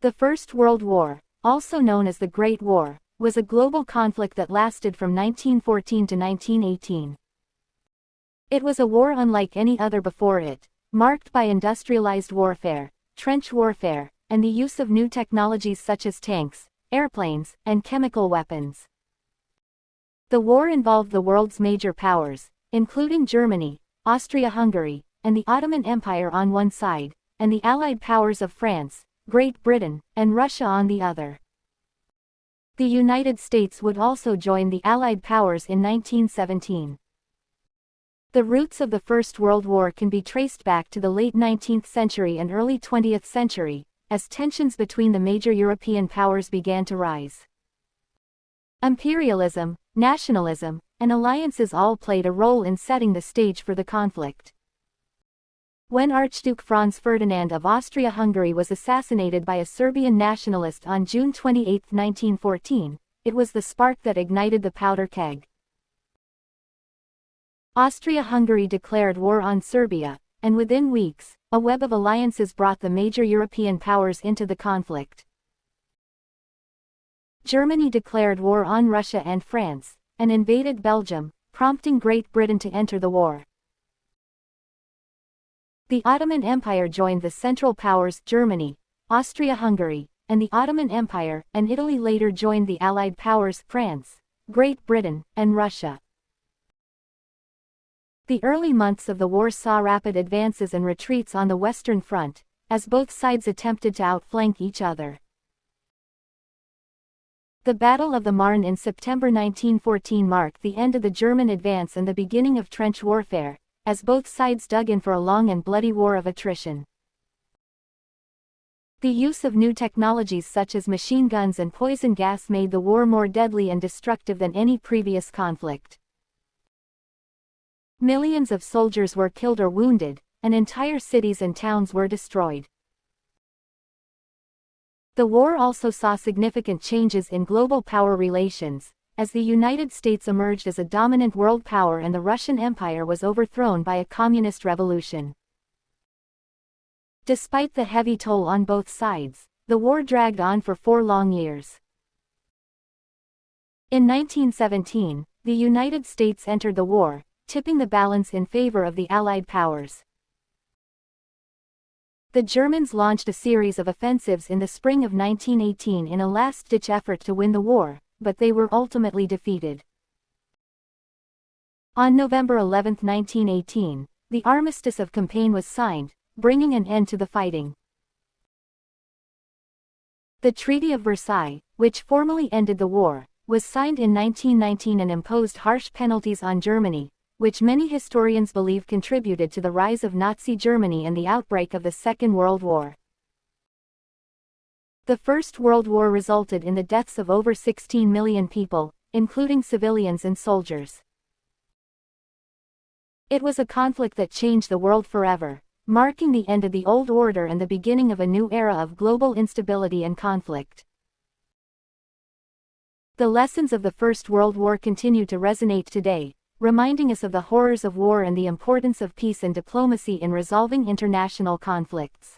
The First World War, also known as the Great War, was a global conflict that lasted from 1914 to 1918. It was a war unlike any other before it, marked by industrialized warfare, trench warfare, and the use of new technologies such as tanks, airplanes, and chemical weapons. The war involved the world's major powers, including Germany, Austria-Hungary, and the Ottoman Empire on one side, and the Allied powers of France, Great Britain, and Russia on the other. The United States would also join the Allied powers in 1917. The roots of the First World War can be traced back to the late 19th century and early 20th century, as tensions between the major European powers began to rise. Imperialism, nationalism, and alliances all played a role in setting the stage for the conflict. When Archduke Franz Ferdinand of Austria-Hungary was assassinated by a Serbian nationalist on June 28, 1914, it was the spark that ignited the powder keg. Austria-Hungary declared war on Serbia, and within weeks, a web of alliances brought the major European powers into the conflict. Germany declared war on Russia and France, and invaded Belgium, prompting Great Britain to enter the war. The Ottoman Empire joined the Central Powers Germany, Austria-Hungary, and the Ottoman Empire, and Italy later joined the Allied powers France, Great Britain, and Russia. The early months of the war saw rapid advances and retreats on the Western Front, as both sides attempted to outflank each other. The Battle of the Marne in September 1914 marked the end of the German advance and the beginning of trench warfare, as both sides dug in for a long and bloody war of attrition. The use of new technologies such as machine guns and poison gas made the war more deadly and destructive than any previous conflict. Millions of soldiers were killed or wounded, and entire cities and towns were destroyed. The war also saw significant changes in global power relations, as the United States emerged as a dominant world power and the Russian Empire was overthrown by a communist revolution. Despite the heavy toll on both sides, the war dragged on for 4 long years. In 1917, the United States entered the war, tipping the balance in favor of the Allied powers. The Germans launched a series of offensives in the spring of 1918 in a last-ditch effort to win the war, but they were ultimately defeated. On November 11, 1918, the Armistice of Compiègne was signed, bringing an end to the fighting. The Treaty of Versailles, which formally ended the war, was signed in 1919 and imposed harsh penalties on Germany, which many historians believe contributed to the rise of Nazi Germany and the outbreak of the Second World War. The First World War resulted in the deaths of over 16 million people, including civilians and soldiers. It was a conflict that changed the world forever, marking the end of the old order and the beginning of a new era of global instability and conflict. The lessons of the First World War continue to resonate today, reminding us of the horrors of war and the importance of peace and diplomacy in resolving international conflicts.